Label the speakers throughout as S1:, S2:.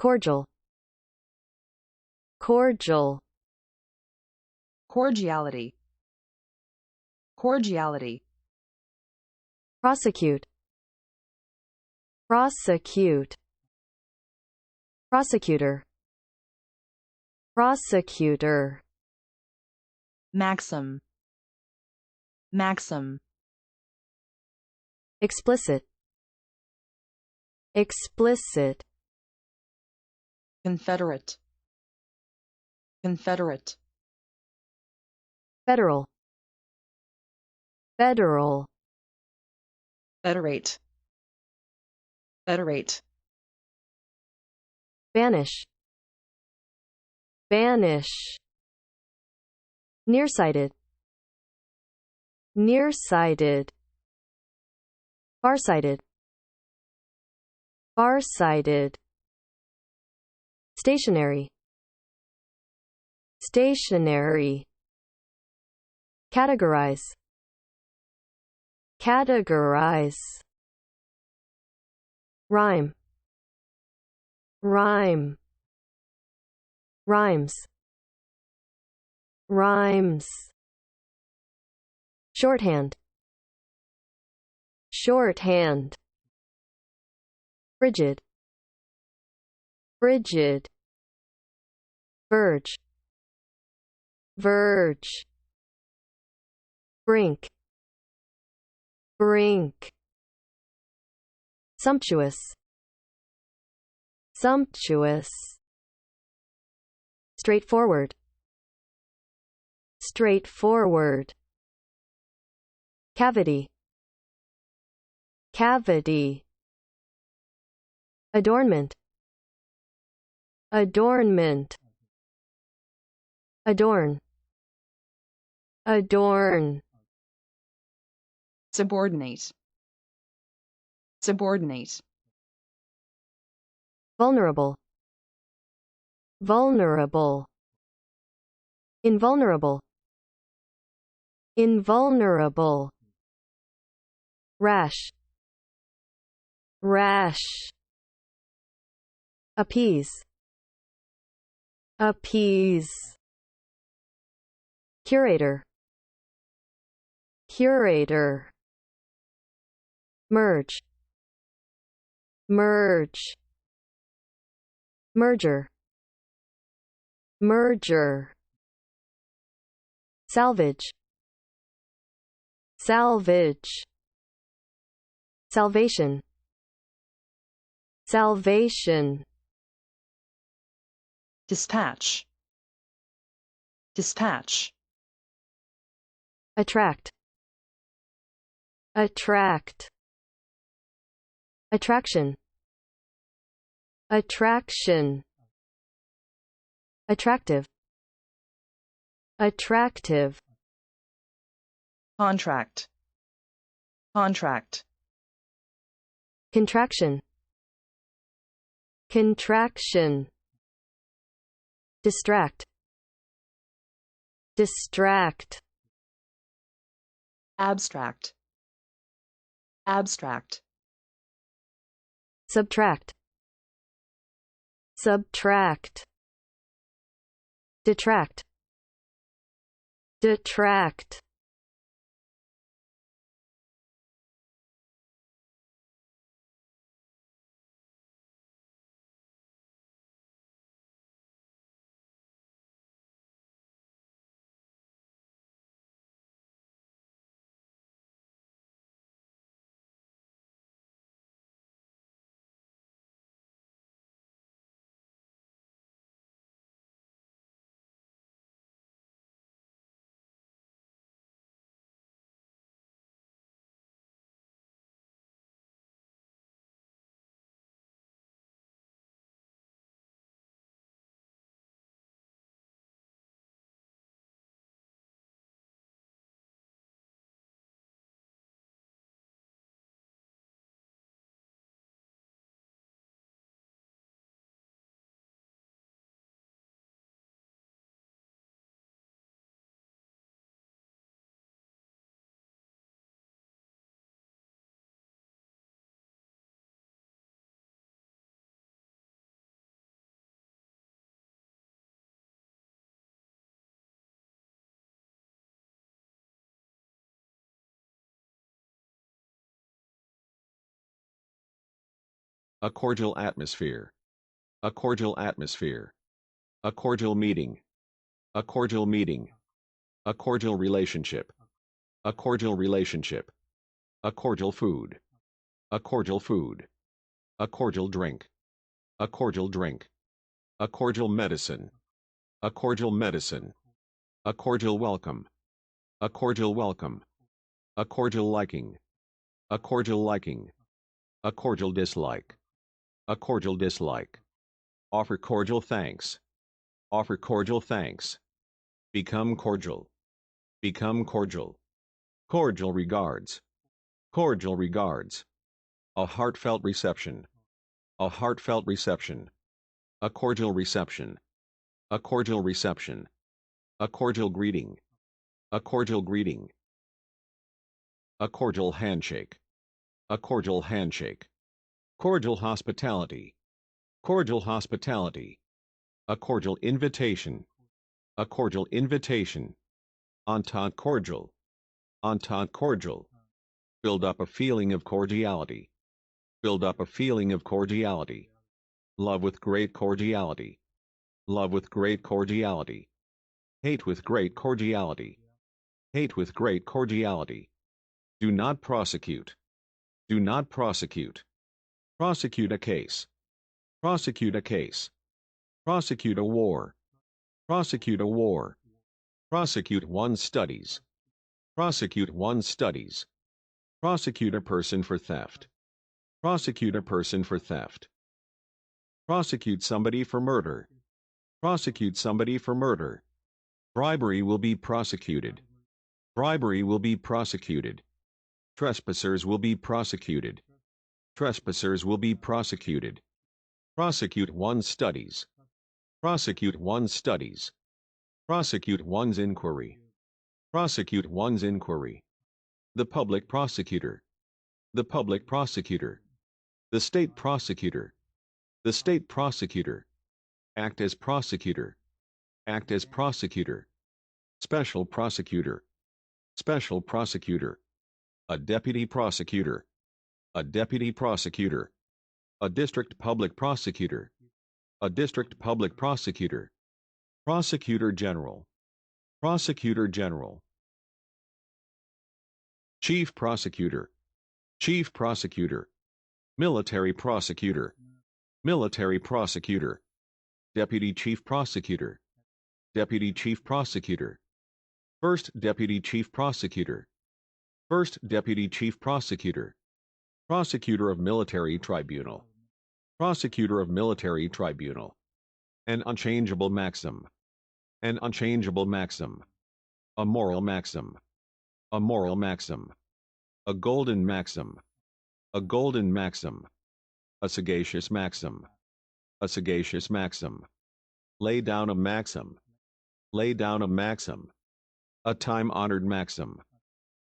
S1: cordial, cordial,
S2: cordiality, cordiality,
S1: prosecute, prosecute, prosecutor, prosecutor,
S2: maxim, maxim,
S1: explicit, explicit,
S2: confederate, confederate,
S1: federal, federal,
S2: federate, federate,
S1: banish, banish, nearsighted, nearsighted, farsighted, farsighted, stationary, stationary, categorize, categorize, rhyme, rhyme, rhymes, rhymes, shorthand, shorthand, frigid, frigid, verge, verge, brink, brink, sumptuous, sumptuous, straightforward, straightforward, cavity, cavity, adornment, adornment, adorn, adorn,
S2: subordinate, subordinate,
S1: vulnerable, vulnerable, invulnerable, invulnerable, rash, rash, appease, appease, curator, curator, merge, merge, merger, merger, salvage, salvage, salvation, salvation,
S2: dispatch, dispatch,
S1: attract, attract, attraction, attraction, attractive, attractive,
S2: contract, contract,
S1: contraction, contraction, distract, distract,
S2: abstract, abstract,
S1: subtract, subtract, detract, detract,
S3: a cordial atmosphere, a cordial atmosphere, a cordial meeting, a cordial meeting, a cordial relationship, a cordial relationship, a cordial food, a cordial food, a cordial drink, a cordial drink, a cordial medicine, a cordial medicine, a cordial welcome, a cordial welcome, a cordial liking, a cordial liking, a cordial dislike, a cordial dislike, offer cordial thanks, offer cordial thanks, become cordial, become cordial, cordial regards, cordial regards, a heartfelt reception, a heartfelt reception, a cordial reception, a cordial reception, a cordial greeting, a cordial greeting, a cordial handshake, a cordial handshake, cordial hospitality, cordial hospitality, a cordial invitation, a cordial invitation, entente cordial, entente cordial, build up a feeling of cordiality, build up a feeling of cordiality, love with great cordiality, love with great cordiality, hate with great cordiality, hate with great cordiality, do not prosecute, do not prosecute, prosecute a case, prosecute a case, prosecute a war, prosecute a war, prosecute one's studies, prosecute one's studies, prosecute a person for theft, prosecute a person for theft, prosecute somebody for murder, prosecute somebody for murder, bribery will be prosecuted, bribery will be prosecuted, trespassers will be prosecuted, trespassers will be prosecuted, prosecute one's studies, prosecute one's studies, prosecute one's inquiry, prosecute one's inquiry, the public prosecutor, the public prosecutor, the state prosecutor, the state prosecutor, act as prosecutor, act as prosecutor, special prosecutor, special prosecutor, a deputy prosecutor, a deputy prosecutor, a district public prosecutor, a district public prosecutor, prosecutor general, prosecutor general, chief prosecutor, chief prosecutor, military prosecutor, military prosecutor, deputy chief prosecutor, deputy chief prosecutor, first deputy chief prosecutor, first deputy chief prosecutor, prosecutor of military tribunal, prosecutor of military tribunal, an unchangeable maxim, an unchangeable maxim, a moral maxim, a moral maxim, a golden maxim, a golden maxim, a sagacious maxim, a sagacious maxim, lay down a maxim, lay down a maxim, a time-honored maxim,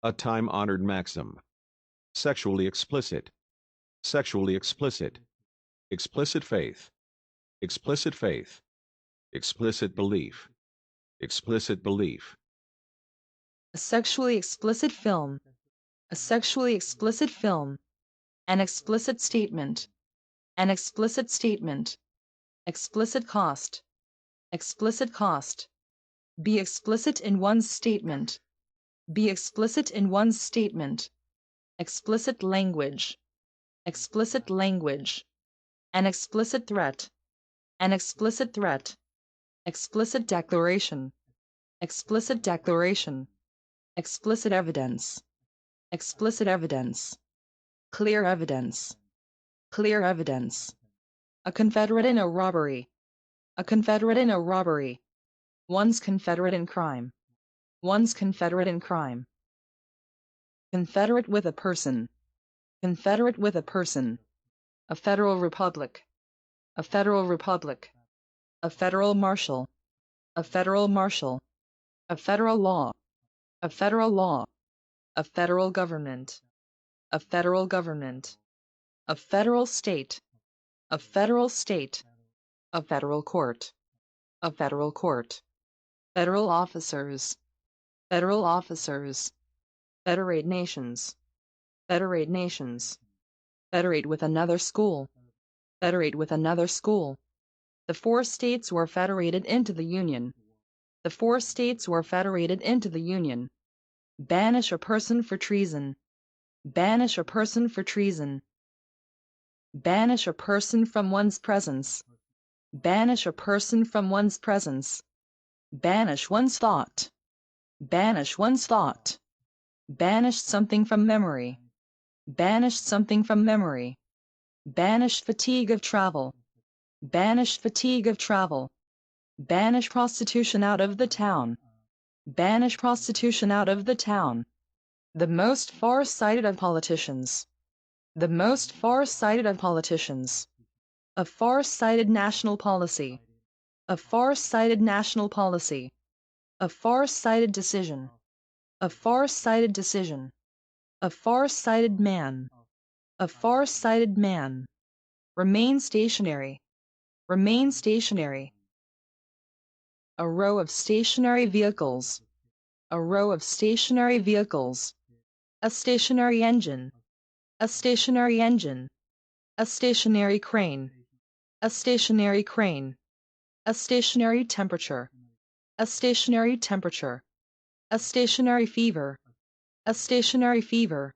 S3: a time-honored maxim, sexually explicit, sexually explicit, explicit faith, explicit faith, explicit belief, explicit belief,
S2: A sexually explicit film, a sexually explicit film, an explicit statement, an explicit statement, explicit cost, explicit cost, be explicit in one's statement, be explicit in one's statement, explicit language, explicit language, an explicit threat, an explicit threat, explicit declaration, explicit declaration, explicit evidence, explicit evidence, clear evidence, clear evidence, a confederate in a robbery, a confederate in a robbery, one's confederate in crime, one's confederate in crime, confederate with a person, confederate with a person, a federal republic, a federal republic, a federal marshal, a federal marshal, a federal law, a federal law, a federal government, a federal government, a federal state, a federal state, a federal court, a federal court, federal officers, federal officers, federate nations, federate nations, federate with another school, Federate with another school. The 4 states were federated into the Union. The 4 states were federated into the Union. Banish a person for treason. Banish a person for treason. Banish a person from one's presence. Banish a person from one's presence. Banish one's thought. Banish one's thought. Banish something from memory. Banish something from memory. Banish fatigue of travel. Banish fatigue of travel. Banish prostitution out of the town. Banish prostitution out of the town. The most far-sighted of politicians. The most far-sighted of politicians. A far-sighted national policy. A far-sighted national policy. A far-sighted decision. A far-sighted decision. A far-sighted man. A far-sighted man. Remain stationary. Remain stationary. A row of stationary vehicles. A row of stationary vehicles. A stationary engine. A stationary engine. A stationary crane. A stationary crane. A stationary temperature. A stationary temperature. A stationary fever. A stationary fever.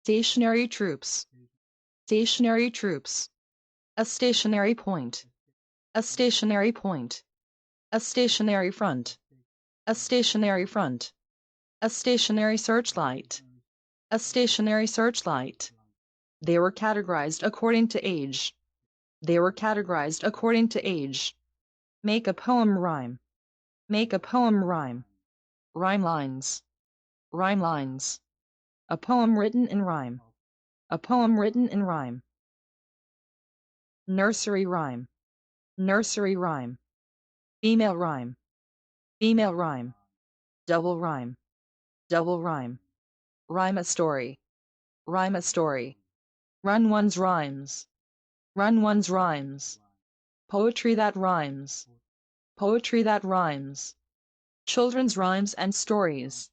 S2: Stationary troops. Stationary troops. A stationary point. A stationary point. A stationary front. A stationary front. A stationary searchlight. A stationary searchlight. They were categorized according to age. They were categorized according to age. Make a poem rhyme. Make a poem rhyme. Rhyme lines. Rhyme lines. A poem written in rhyme. A poem written in rhyme. Nursery rhyme. Nursery rhyme. Female rhyme. Female rhyme. Double rhyme. Double rhyme. Rhyme a story. Rhyme a story. Run one's rhymes. Run one's rhymes. Poetry that rhymes. Poetry that rhymes. Children's rhymes and stories.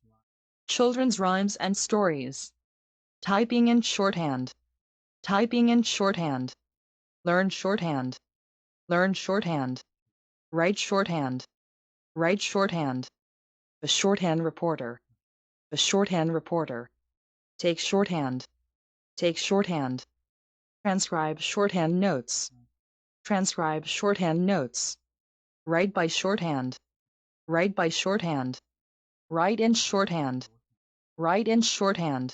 S2: Children's rhymes and stories. Typing in shorthand. Typing in shorthand. Learn shorthand. Learn shorthand. Write shorthand. Write shorthand. The shorthand reporter. The shorthand reporter. Take shorthand. Take shorthand. Transcribe shorthand notes. Transcribe shorthand notes. Write by shorthand. Write by shorthand. Write in shorthand. Write in shorthand.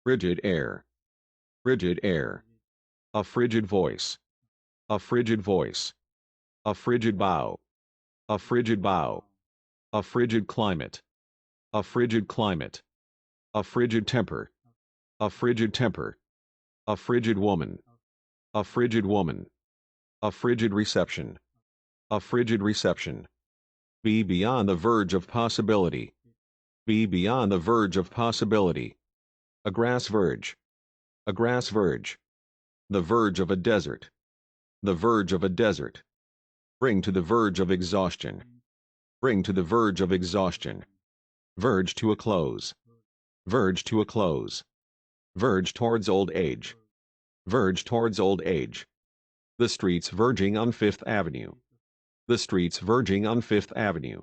S3: Frigid air. Frigid air. A frigid voice. A frigid voice. A frigid bow. A frigid bow. A frigid climate. A frigid climate. A frigid temper. A frigid temper. A frigid woman. A frigid woman. A frigid reception. A frigid reception. Be beyond the verge of possibility. Be beyond the verge of possibility. A grass verge. A grass verge. The verge of a desert. The verge of a desert. Bring to the verge of exhaustion. Bring to the verge of exhaustion. Verge to a close. Verge to a close. Verge towards old age. Verge towards old age. The streets verging on Fifth Avenue. The streets verging on Fifth Avenue.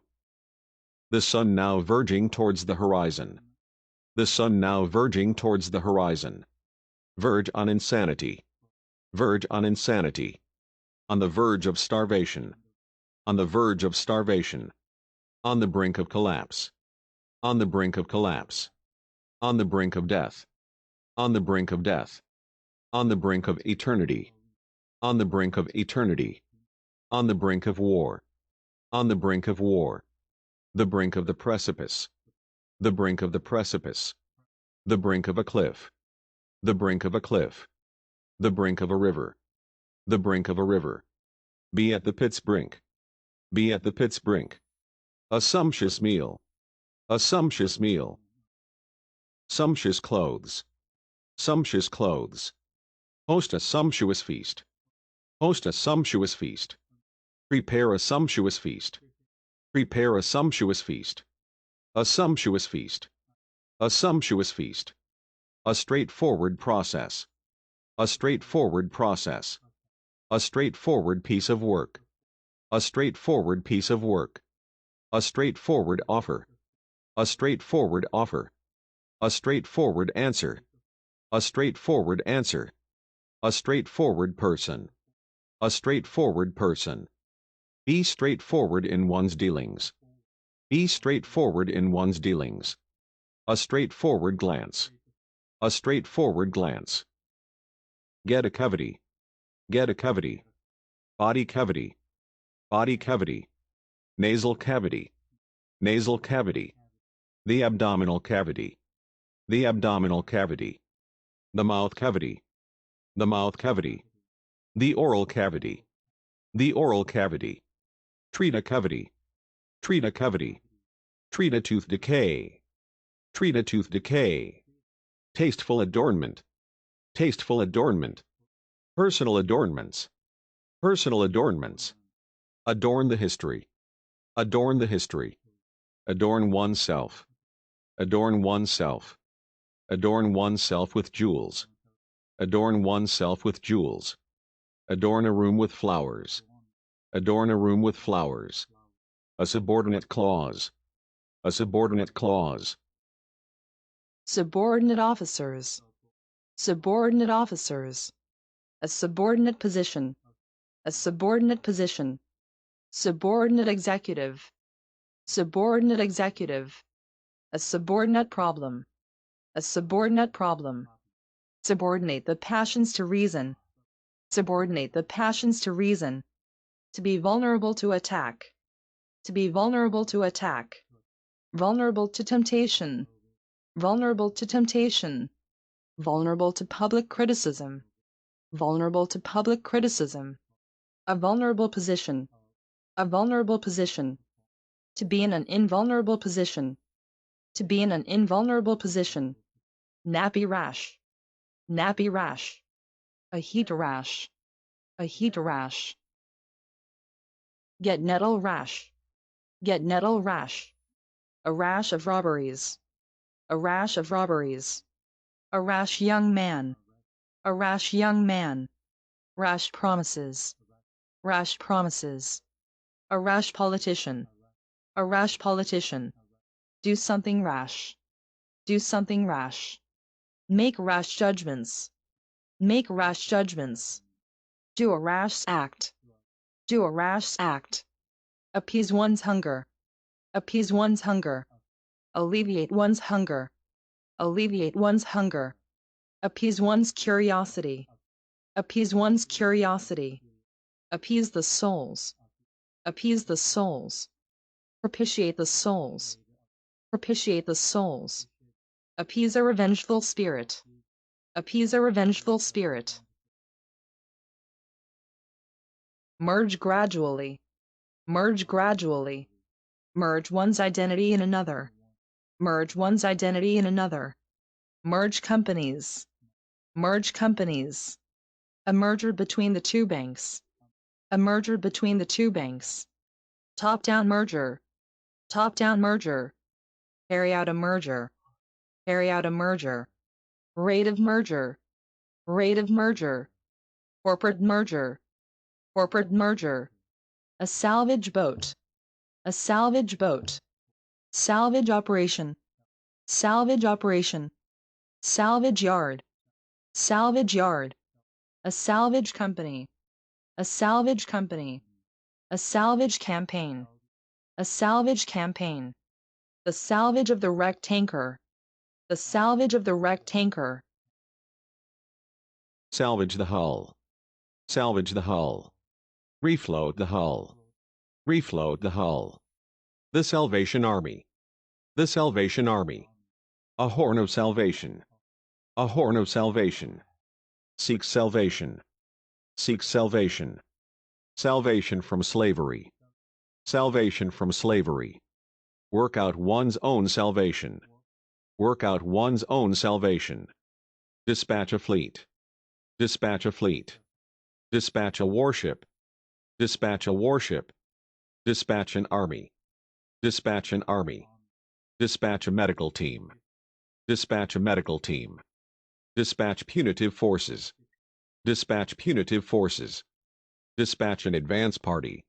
S3: The sun now verging towards the horizon. The sun now verging towards the horizon. Verge on insanity. Verge on insanity. On the verge of starvation. On the verge of starvation. On the brink of collapse. On the brink of collapse. On the brink of death. On the brink of death. On the brink of eternity. On the brink of eternity. On the brink of war. On the brink of war. The brink of the precipice. The brink of the precipice. The brink of a cliff. The brink of a cliff. The brink of a river. The brink of a river. Be at the pit's brink. Be at the pit's brink. A sumptuous meal. A sumptuous meal. Sumptuous clothes. Sumptuous clothes. Host a sumptuous feast. Host a sumptuous feast. Prepare a sumptuous feast. Prepare a sumptuous feast. A sumptuous feast. A sumptuous feast. A straightforward process. A straightforward process. A straightforward piece of work. A straightforward piece of work. A straightforward offer. A straightforward offer. A straightforward answer. A straightforward answer. A straightforward person. A straightforward person. Be straightforward in one's dealings. Be straightforward in one's dealings. A straightforward glance. A straightforward glance. Get a cavity. Get a cavity. Body cavity. Body cavity. Nasal cavity. Nasal cavity. The abdominal cavity. The abdominal cavity. The mouth cavity. The mouth cavity. The oral cavity. The oral cavity. Treat a cavity. Treat a cavity. Treat a tooth decay. Treat a tooth decay. Tasteful adornment. Tasteful adornment. Personal adornments. Personal adornments. Adorn the history. Adorn the history. Adorn oneself. Adorn oneself. Adorn oneself with jewels. Adorn oneself with jewels. Adorn a room with flowers. Adorn a room with flowers. A subordinate clause. A subordinate clause.
S2: Subordinate officers. Subordinate officers. A subordinate position. A subordinate position. Subordinate executive. Subordinate executive. A subordinate problem. A subordinate problem. Subordinate the passions to reason. Subordinate the passions to reason. To be vulnerable to attack. To be vulnerable to attack. Vulnerable to temptation. Vulnerable to temptation. Vulnerable to public criticism. Vulnerable to public criticism. A vulnerable position. A vulnerable position. To be in an invulnerable position. To be in an invulnerable position. Nappy rash. Nappy rash. A heat rash. A heat rash. Get nettle rash. Get nettle rash. A rash of robberies. A rash of robberies. A rash young man. A rash young man. Rash promises. Rash promises. A rash politician. A rash politician. Do something rash. Do something rash. Make rash judgments. Make rash judgments. Do a rash act. Do a rash act. Appease one's hunger. Appease one's hunger. Alleviate one's hunger. Alleviate one's hunger. Appease one's curiosity. Appease one's curiosity. Appease the souls. Appease the souls. Propitiate the souls. Propitiate the souls. Appease a revengeful spirit. Appease a revengeful spirit. Merge gradually. Merge gradually. Merge one's identity in another. Merge one's identity in another. Merge companies. Merge companies. A merger between the two banks. A merger between the two banks. Top-down merger. Top-down merger. Carry out a merger. Carry out a merger. Rate of merger. Rate of merger. Corporate merger. Corporate merger. A salvage boat. A salvage boat. Salvage operation. Salvage operation. Salvage yard. Salvage yard. A salvage company. A salvage company. A salvage campaign. A salvage campaign. The salvage of the wrecked tanker. The salvage of the wrecked tanker.
S3: Salvage the hull. Salvage the hull. Refloat the hull. Refloat the hull. The Salvation Army. The Salvation Army. A horn of salvation. A horn of salvation. Seek salvation. Seek salvation. Salvation from slavery. Salvation from slavery. Work out one's own salvation. Work out one's own salvation. Dispatch a fleet. Dispatch a fleet. Dispatch a warship. Dispatch a warship. Dispatch an army. Dispatch an army. Dispatch a medical team. Dispatch a medical team. Dispatch punitive forces. Dispatch punitive forces. Dispatch an advance party.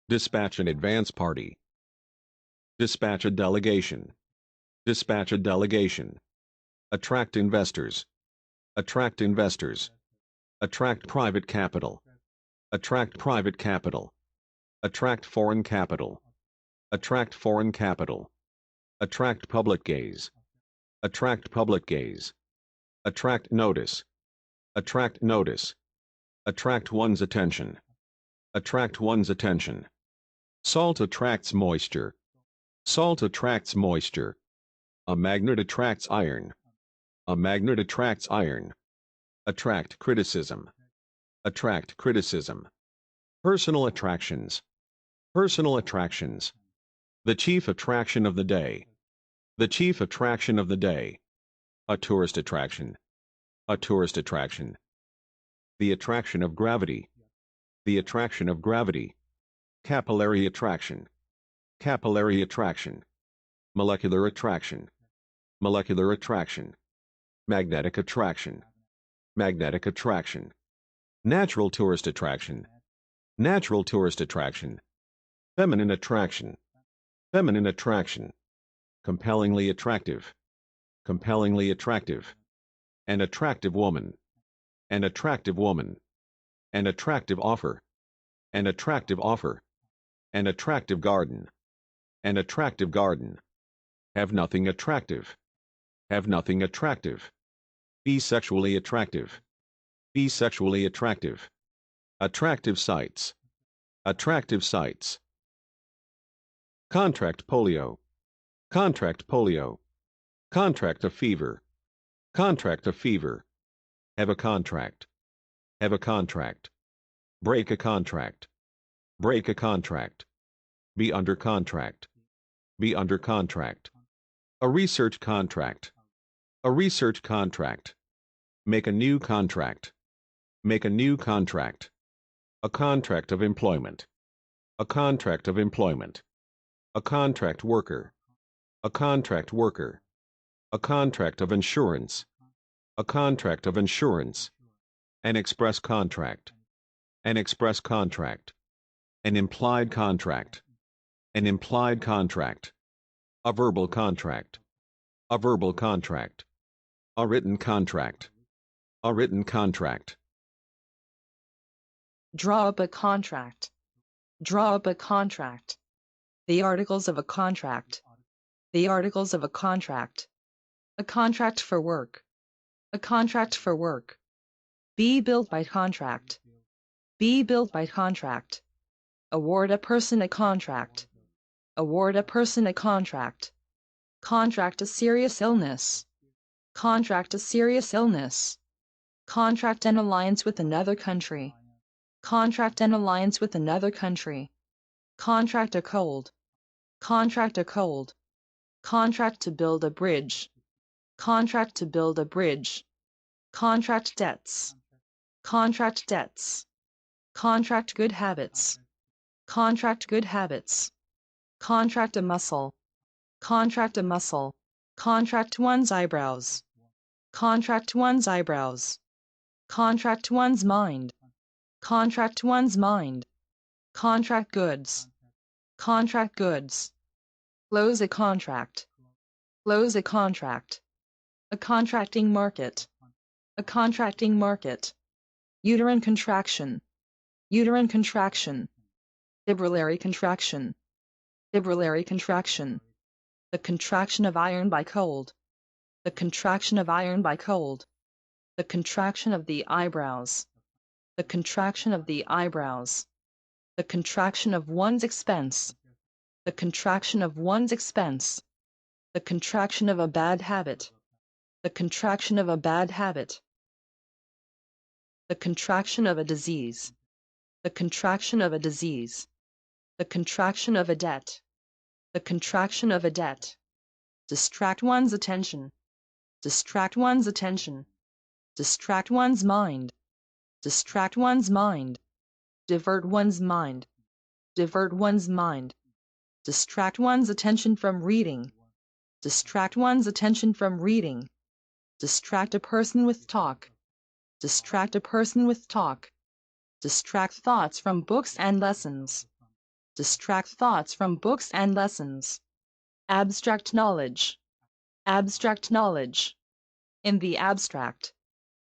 S3: Dispatch an advance party. Dispatch a delegation. Dispatch a delegation. Attract investors. Attract investors. Attract private capital. Attract private capital. Attract foreign capital. Attract foreign capital. Attract public gaze. Attract public gaze. Attract notice. Attract notice. Attract one's attention. Attract one's attention. Salt attracts moisture. Salt attracts moisture. A magnet attracts iron. A magnet attracts iron. Attract criticism. Attract criticism. Personal attractions. Personal attractions. The chief attraction of the day. The chief attraction of the day. A tourist attraction. A tourist attraction. The attraction of gravity. The attraction of gravity. Capillary attraction. Capillary attraction. Molecular attraction. Molecular attraction. Magnetic attraction. Magnetic attraction. Natural tourist attraction. Natural tourist attraction. Feminine attraction. Feminine attraction. Compellingly attractive. Compellingly attractive. An attractive woman. An attractive woman. An attractive offer. An attractive offer. An attractive garden. An attractive garden. Have nothing attractive. Have nothing attractive. Be sexually attractive. Be sexually attractive. Attractive sights. Attractive sights. Contract polio. Contract polio. Contract a fever. Contract a fever. Have a contract. Have a contract. Break a contract. Break a contract. Be under contract. Be under contract. A research contract. A research contract. Make a new contract. Make a new contract. A contract of employment. A contract of employment. A contract worker. A contract worker. A contract of insurance. A contract of insurance. An express contract. An express contract. An implied contract. An implied contract. A verbal contract. A verbal contract. A written contract. A written contract.
S2: Draw up a contract. Draw up a contract. The articles of a contract. The articles of a contract. A contract for work. A contract for work. Be billed by contract. Be billed by contract. Award a person a contract. Award a person a contract. Contract a serious illness. Contract a serious illness. Contract an alliance with another country. Contract an alliance with another country. Contract a cold. Contract a cold. Contract to build a bridge. Contract to build a bridge. Contract debts. Contract debts. Contract good habits. Contract good habits. Contract a muscle. Contract a muscle. Contract one's eyebrows. Contract one's eyebrows. Contract one's mind. Contract one's mind. Contract goods. Contract goods. Close a contract. Close a contract. A contracting market. A contracting market. Uterine contraction. Uterine contraction. Fibrillary contraction. Fibrillary contraction. The contraction of iron by cold. The contraction of iron by cold. The contraction of the eyebrows. The contraction of the eyebrows. The contraction of one's expense. The contraction of one's expense. The contraction of a bad habit. The contraction of a bad habit. The contraction of a disease. The contraction of a disease. The contraction of a debt. The contraction of a debt. Distract one's attention. Distract one's attention. Distract one's mind. Distract one's mind. Divert one's mind. Divert one's mind. Distract one's attention from reading. Distract one's attention from reading. Distract a person with talk. Distract a person with talk. Distract thoughts from books and lessons. Distract thoughts from books and lessons. Abstract knowledge. Abstract knowledge. In the abstract.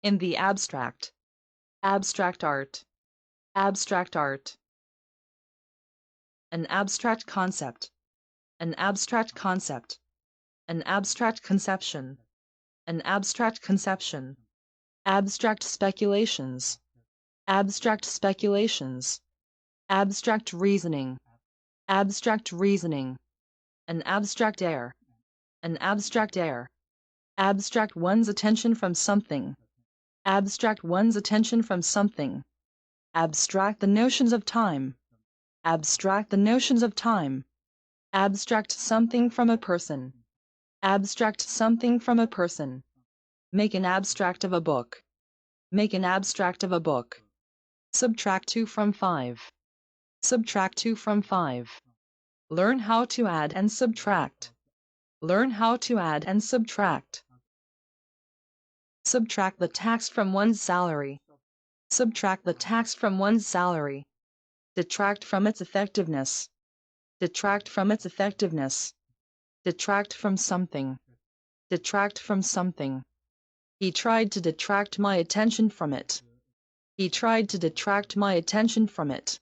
S2: In the abstract. Abstract art. Abstract art. An abstract concept. An abstract concept. An abstract conception. An abstract conception. Abstract speculations. Abstract speculations. Abstract reasoning. Abstract reasoning. An abstract air. An abstract air. Abstract one's attention from something. Abstract one's attention from something. Abstract the notions of time. Abstract the notions of time. Abstract something from a person. Abstract something from a person. Make an abstract of a book. Make an abstract of a book. Subtract 2 from 5. Subtract 2 from 5. Learn how to add and subtract. Learn how to add and subtract. Subtract the tax from one's salary. Subtract the tax from one's salary. Detract from its effectiveness. Detract from its effectiveness. Detract from something. Detract from something. He tried to detract my attention from it. He tried to detract my attention from it.